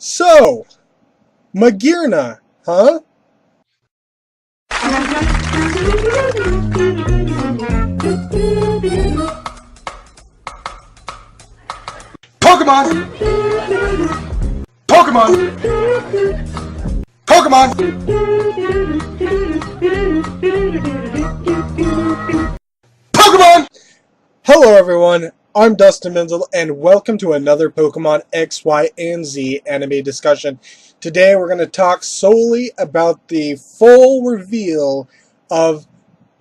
So, Magearna, huh? Pokemon! Pokemon! Pokemon! Pokemon! Hello everyone, I'm Dustin Benzel, and welcome to another Pokemon XY&Z anime discussion. Today we're going to talk solely about the full reveal of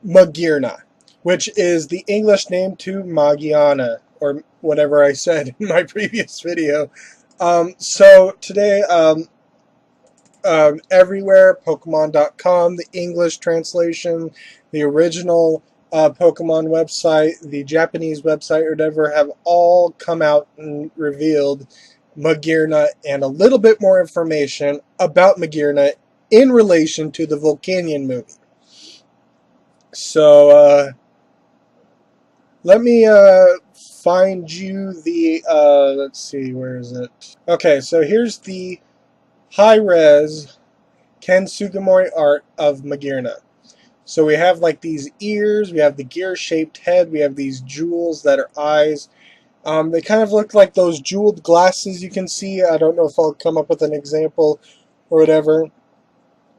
Magearna, which is the English name to Magiana, or whatever I said in my previous video. So today, everywhere, Pokemon.com, the English translation, the original Pokemon website, the Japanese website, or whatever, have all come out and revealed Magearna and a little bit more information about Magearna in relation to the Volcanion movie. So, let me find you the, let's see, where is it? Okay, so here's the high-res Ken Sugimori art of Magearna. So we have like these ears, we have the gear-shaped head, we have these jewels that are eyes. They kind of look like those jeweled glasses you can see. I don't know if I'll come up with an example or whatever. It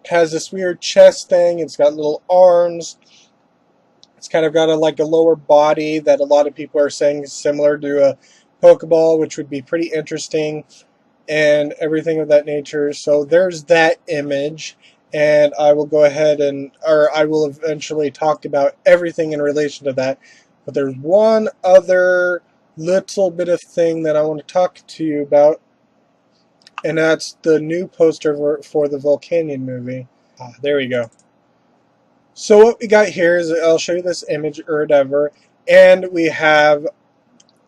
has this weird chest thing, it's got little arms. It's kind of got like a lower body that a lot of people are saying is similar to a Pokeball, which would be pretty interesting, and everything of that nature. So there's that image, and I will go ahead I will eventually talk about everything in relation to that. But there's one other little bit of thing that I want to talk to you about, and that's the new poster for the Volcanion movie. There we go. So what we got here is, I'll show you this image or whatever, and we have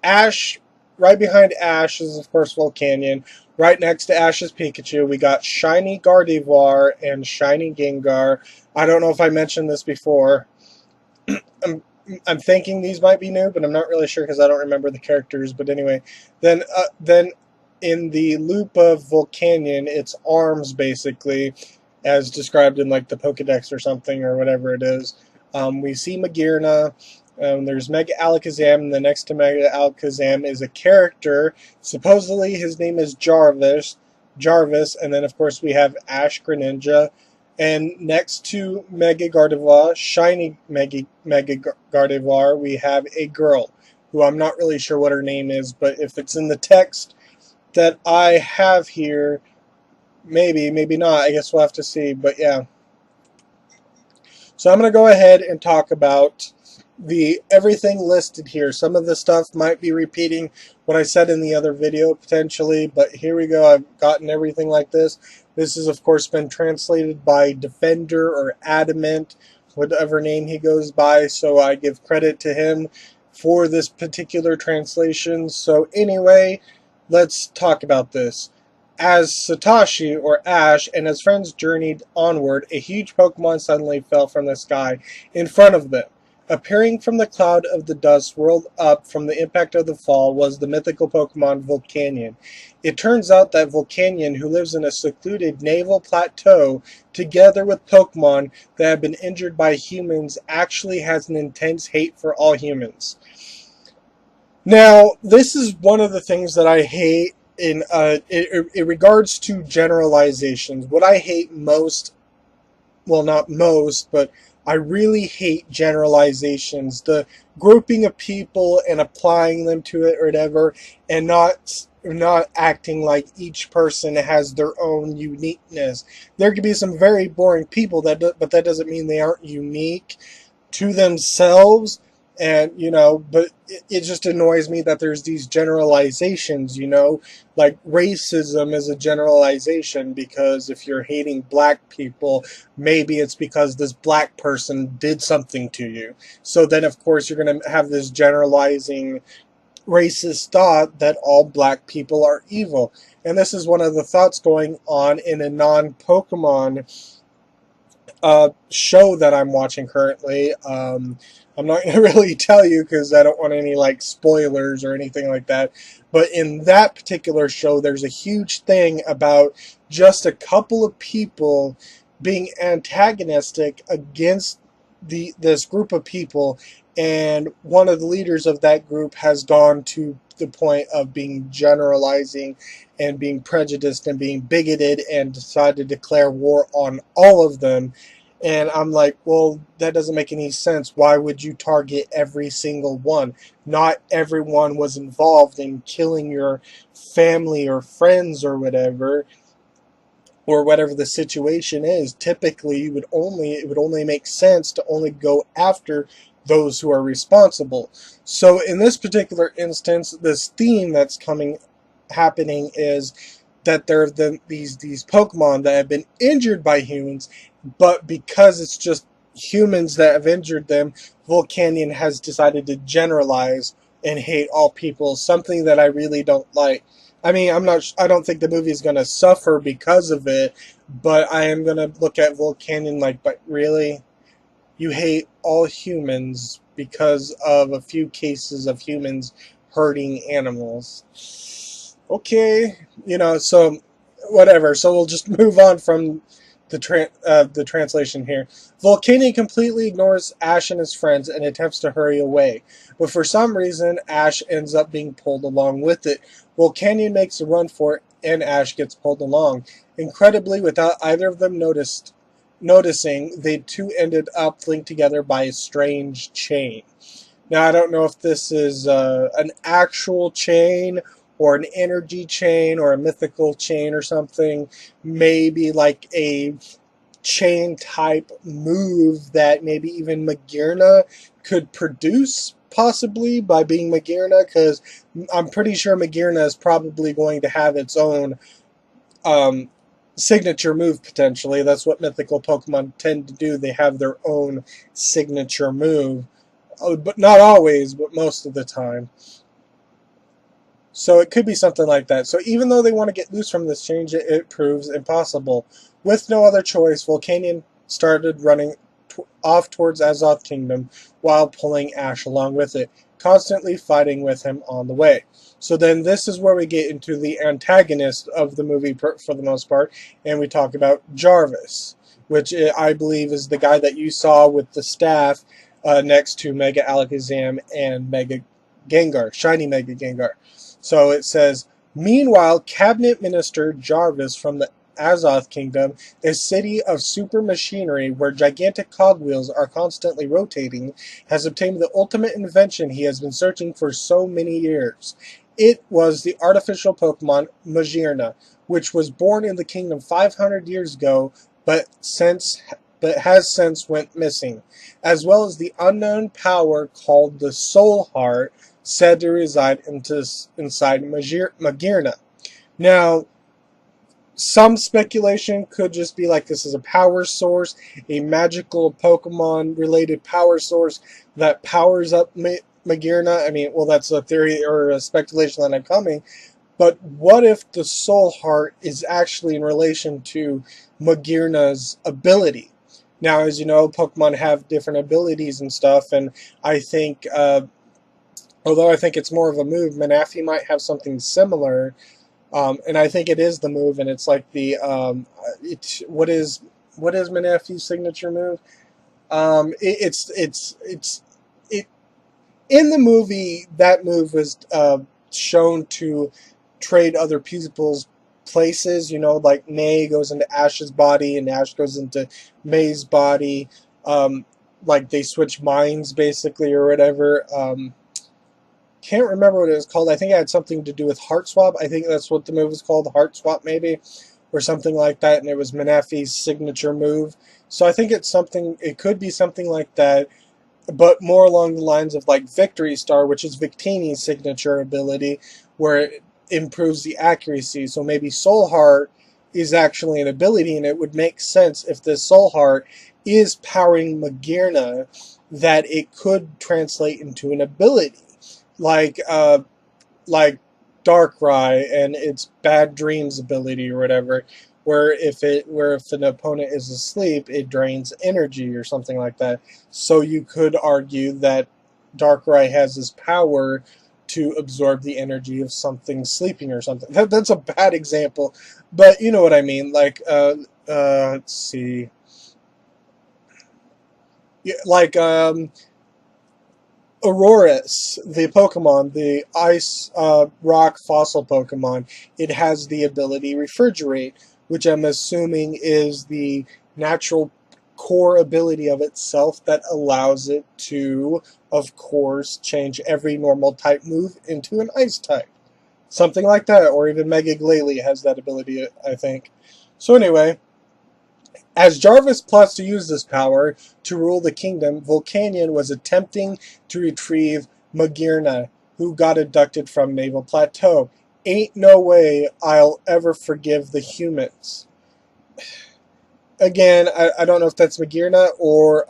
Ash. Right behind Ash is, of course, Volcanion. Right next to Ash is Pikachu. We got Shiny Gardevoir and Shiny Gengar. I don't know if I mentioned this before. I'm thinking these might be new, but I'm not really sure because I don't remember the characters. But anyway, then in the loop of Volcanion, it's arms basically, as described in like the Pokedex or something or whatever it is. We see Magearna. There's Mega Alakazam, and the next to Mega Alakazam is a character. Supposedly his name is Jarvis, and then of course we have Ash Greninja. And next to Mega Gardevoir, Shiny Mega Gardevoir, we have a girl, who I'm not really sure what her name is, but if it's in the text that I have here, maybe, maybe not. I guess we'll have to see, but yeah. So I'm going to go ahead and talk about everything listed here. Some of the stuff might be repeating what I said in the other video, potentially, but here we go. I've gotten everything like this. This has, of course, been translated by Defender or Adamant, whatever name he goes by, so I give credit to him for this particular translation. So anyway, let's talk about this. As Satoshi, or Ash, and his friends journeyed onward, a huge Pokemon suddenly fell from the sky in front of them. Appearing from the cloud of the dust swirled up from the impact of the fall was the mythical Pokemon Volcanion. It turns out that Volcanion, who lives in a secluded naval plateau, together with Pokemon that have been injured by humans, actually has an intense hate for all humans. Now, this is one of the things that I hate in regards to generalizations. What I hate most, well, not most, but I really hate generalizations, the grouping of people and applying them to it or whatever, and not acting like each person has their own uniqueness. There could be some very boring people but that doesn't mean they aren't unique to themselves. And, but it just annoys me that there's these generalizations, like racism is a generalization, because if you're hating black people, maybe it's because this black person did something to you. So then, of course, you're going to have this generalizing racist thought that all black people are evil. And this is one of the thoughts going on in a non-Pokemon show that I'm watching currently. I'm not going to really tell you because I don't want any like spoilers or anything like that. But in that particular show, there's a huge thing about just a couple of people being antagonistic against this group of people, and one of the leaders of that group has gone to the point of being generalizing and being prejudiced and being bigoted and decided to declare war on all of them. And I'm like, well, that doesn't make any sense. Why would you target every single one? Not everyone was involved in killing your family or friends or whatever the situation is. Typically, it would only make sense to only go after those who are responsible. So in this particular instance, this theme that's happening is that there have been these Pokemon that have been injured by humans, but because it's just humans that have injured them, Volcanion has decided to generalize and hate all people, something that I really don't like. I mean, I don't think the movie is going to suffer because of it, but I am going to look at Volcanion like, but really? You hate all humans because of a few cases of humans hurting animals. Okay, so whatever. So we'll just move on from the translation here. Volcanion completely ignores Ash and his friends and attempts to hurry away, but for some reason, Ash ends up being pulled along with it. Volcanion makes a run for it, and Ash gets pulled along. Incredibly, without either of them noticing, they two ended up linked together by a strange chain. Now, I don't know if this is an actual chain or an energy chain or a mythical chain or something. Maybe like a chain type move that maybe even Magearna could produce, possibly by being Magearna, because I'm pretty sure Magearna is probably going to have its own um, signature move potentially. That's what mythical Pokemon tend to do. They have their own signature move. But not always, but most of the time. So it could be something like that. So even though they want to get loose from this change, it proves impossible. With no other choice, Volcanion started running off towards Azoth Kingdom while pulling Ash along with it, constantly fighting with him on the way. So then this is where we get into the antagonist of the movie for the most part, and we talk about Jarvis, which I believe is the guy that you saw with the staff next to Mega Alakazam and Mega Gengar, Shiny Mega Gengar. So it says, meanwhile, Cabinet Minister Jarvis from the Azoth Kingdom, a city of super machinery where gigantic cogwheels are constantly rotating, has obtained the ultimate invention he has been searching for so many years. It was the artificial Pokemon Magearna, which was born in the kingdom 500 years ago, but has since went missing, as well as the unknown power called the Soul Heart, said to reside inside Magearna. Now, some speculation could just be like this is a power source, a magical Pokemon related power source that powers up Magearna. I mean, well, that's a theory or a speculation that I'm coming. But what if the Soul Heart is actually in relation to Magearna's ability? Now, as you know, Pokemon have different abilities and stuff, and I think, although I think it's more of a move, Manaphy might have something similar. And I think it is the move, and it's like the what is Manaphy's signature move? It in the movie that move was shown to trade other people's places. Like May goes into Ash's body, and Ash goes into May's body. Like they switch minds basically, or whatever. Can't remember what it was called. I think it had something to do with Heart Swap. I think that's what the move was called, Heart Swap maybe, or something like that. And it was Manaphy's signature move. So I think it could be something like that, but more along the lines of like Victory Star, which is Victini's signature ability, where it improves the accuracy. So maybe Soul Heart is actually an ability, and it would make sense if the Soul Heart is powering Magearna, that it could translate into an ability. Like Darkrai and its Bad Dreams ability or whatever, where if an opponent is asleep, it drains energy or something like that. So you could argue that Darkrai has this power to absorb the energy of something sleeping or something. That's a bad example, but you know what I mean. Like, let's see, yeah, like Aurorus, the Pokemon, the ice rock fossil Pokemon, it has the ability refrigerate, which I'm assuming is the natural core ability of itself that allows it to, of course, change every normal type move into an ice type. Something like that, or even Mega Glalie has that ability, I think. So anyway, as Jarvis plots to use this power to rule the kingdom, Volcanion was attempting to retrieve Magearna, who got abducted from Naval Plateau. Ain't no way I'll ever forgive the humans. Again, I don't know if that's Magearna or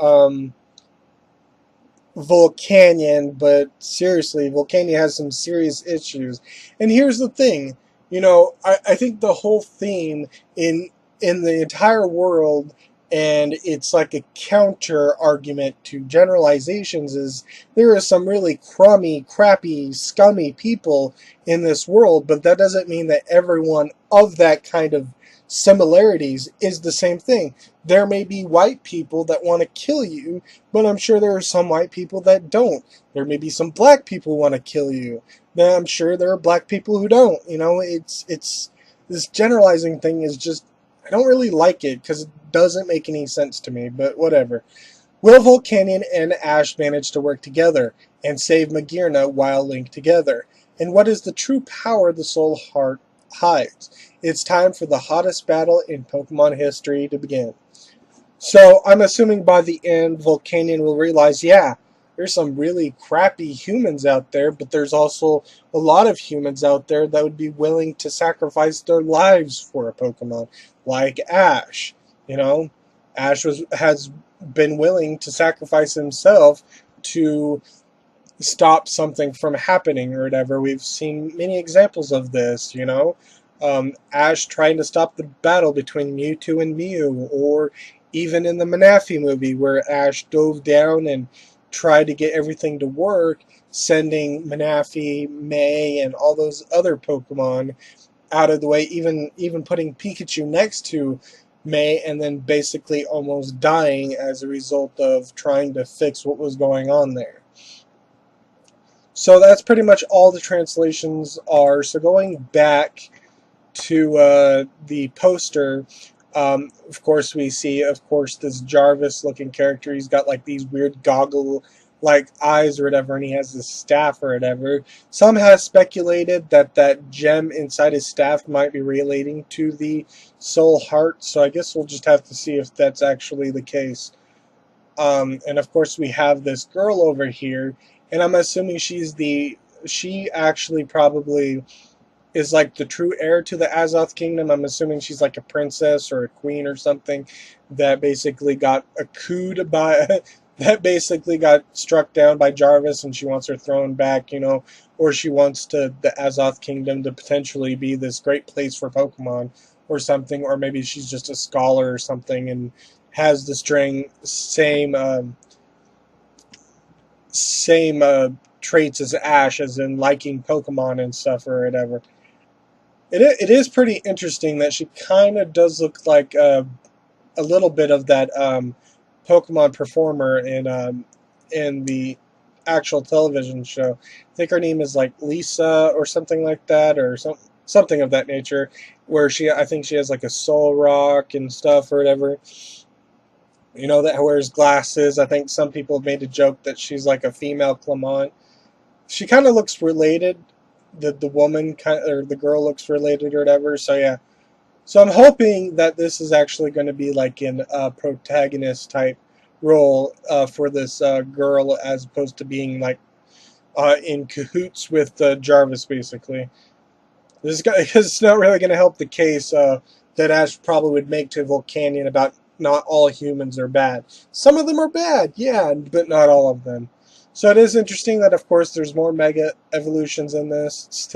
Volcanion, but seriously, Volcanion has some serious issues. And here's the thing, I think the whole theme in the entire world, and it's like a counter argument to generalizations, is there are some really crummy, crappy, scummy people in this world, but that doesn't mean that everyone of that kind of similarities is the same thing. There may be white people that want to kill you, but I'm sure there are some white people that don't. There may be some black people who want to kill you. Then I'm sure there are black people who don't. It's this generalizing thing is just, I don't really like it because it doesn't make any sense to me, but whatever. Will Volcanion and Ash manage to work together and save Magearna while linked together? And what is the true power the Soul Heart hides? It's time for the hottest battle in Pokemon history to begin. So I'm assuming by the end, Volcanion will realize, yeah, there's some really crappy humans out there, but there's also a lot of humans out there that would be willing to sacrifice their lives for a Pokemon, like Ash. Ash has been willing to sacrifice himself to stop something from happening or whatever. We've seen many examples of this, Ash trying to stop the battle between Mewtwo and Mew, or even in the Manaphy movie where Ash dove down and tried to get everything to work, sending Manaphy, May, and all those other Pokemon out of the way, even putting Pikachu next to May, and then basically almost dying as a result of trying to fix what was going on there. So that's pretty much all the translations are. So going back to the poster, of course we see, this Jarvis-looking character. He's got like these weird goggle-like eyes or whatever, and he has this staff or whatever. Some have speculated that that gem inside his staff might be relating to the Soul Heart, so I guess we'll just have to see if that's actually the case. And of course we have this girl over here, and I'm assuming she actually probably is like the true heir to the Azoth Kingdom. I'm assuming she's like a princess or a queen or something that basically got accooed by, that basically got struck down by Jarvis, and she wants her throne back, or she wants the Azoth Kingdom to potentially be this great place for Pokemon or something, or maybe she's just a scholar or something and has the same traits as Ash, as in liking Pokemon and stuff or whatever. It is pretty interesting that she kind of does look like a little bit of that Pokemon performer in the actual television show. I think her name is like Lisa or something like that, or something of that nature, where I think she has like a soul rock and stuff or whatever. That wears glasses. I think some people have made a joke that she's like a female Clement. She kind of looks related. The woman or the girl looks related or whatever. So yeah. So I'm hoping that this is actually going to be like in a protagonist type role for this girl, as opposed to being like in cahoots with Jarvis, basically. This guy, because it's not really going to help the case that Ash probably would make to Volcanion about not all humans are bad. Some of them are bad, yeah, but not all of them. So it is interesting that, of course, there's more Mega Evolutions in this.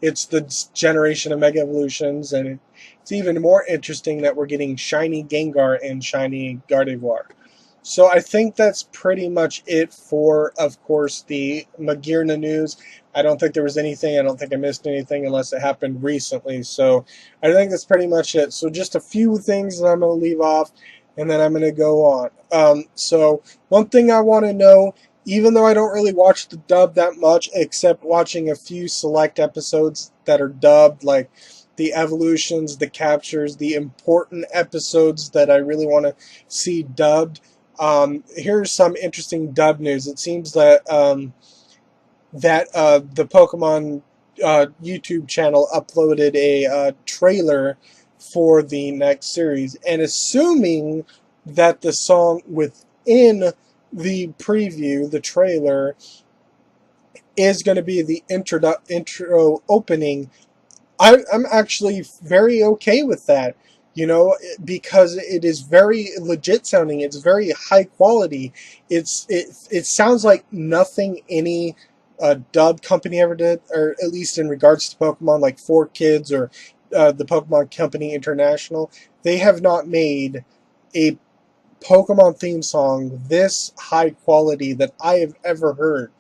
It's the generation of Mega Evolutions, and it's even more interesting that we're getting Shiny Gengar and Shiny Gardevoir. So I think that's pretty much it for, of course, the Magearna news. I don't think there was anything. I don't think I missed anything unless it happened recently. So I think that's pretty much it. So just a few things that I'm going to leave off, and then I'm going to go on. So one thing I want to know, even though I don't really watch the dub that much, except watching a few select episodes that are dubbed, like the evolutions, the captures, the important episodes that I really want to see dubbed. Here's some interesting dub news. It seems that the Pokemon YouTube channel uploaded a trailer for the next series, and assuming that the song within the preview, the trailer, is going to be the intro opening, I'm actually very okay with that, because it is very legit sounding. It's very high quality. It sounds like nothing any dub company ever did, or at least in regards to Pokemon, like 4Kids or the Pokemon Company International. They have not made a Pokemon theme song this high quality that I have ever heard.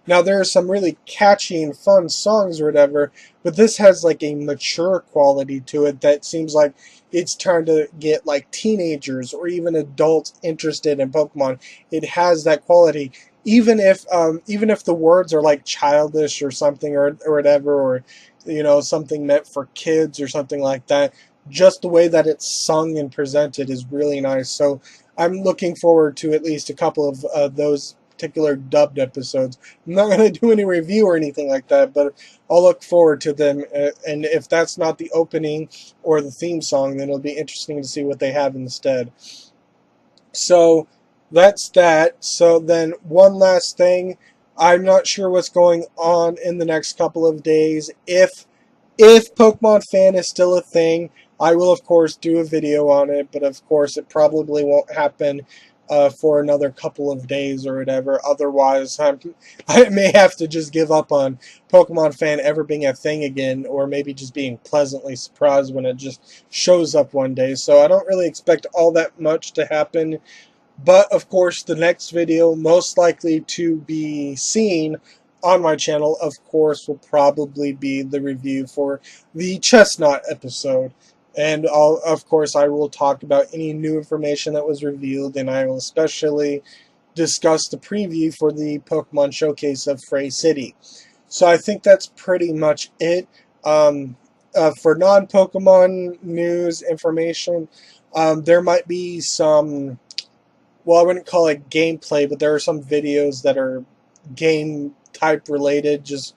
Now, there are some really catchy and fun songs or whatever, but this has like a mature quality to it that seems like it's trying to get like teenagers or even adults interested in Pokemon. It has that quality, even if the words are like childish or something or whatever, or something meant for kids or something like that. Just the way that it's sung and presented is really nice. So I'm looking forward to at least a couple of those particular dubbed episodes. I'm not going to do any review or anything like that, but I'll look forward to them. And if that's not the opening or the theme song, then it'll be interesting to see what they have instead. So that's that. So then one last thing. I'm not sure what's going on in the next couple of days. If Pokemon Fan is still a thing, I will of course do a video on it, but of course it probably won't happen for another couple of days or whatever. Otherwise, I may have to just give up on Pokemon Fan ever being a thing again, or maybe just being pleasantly surprised when it just shows up one day. So I don't really expect all that much to happen. But of course, the next video, most likely to be seen on my channel, of course, will probably be the review for the Chestnut episode. And of course, I will talk about any new information that was revealed, and I will especially discuss the preview for the Pokemon Showcase of Frey City. So I think that's pretty much it. For non-Pokemon news information, there might be some, well, I wouldn't call it gameplay, but there are some videos that are game type related, just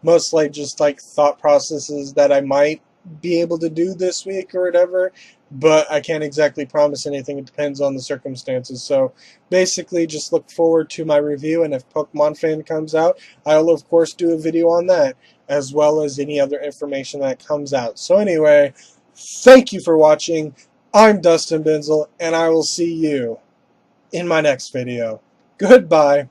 mostly just like thought processes that I might be able to do this week or whatever, but I can't exactly promise anything. It depends on the circumstances. So basically just look forward to my review, and if Pokemon Fan comes out, I will of course do a video on that, as well as any other information that comes out. So anyway, thank you for watching. I'm Dustin Benzel, and I will see you in my next video. Goodbye.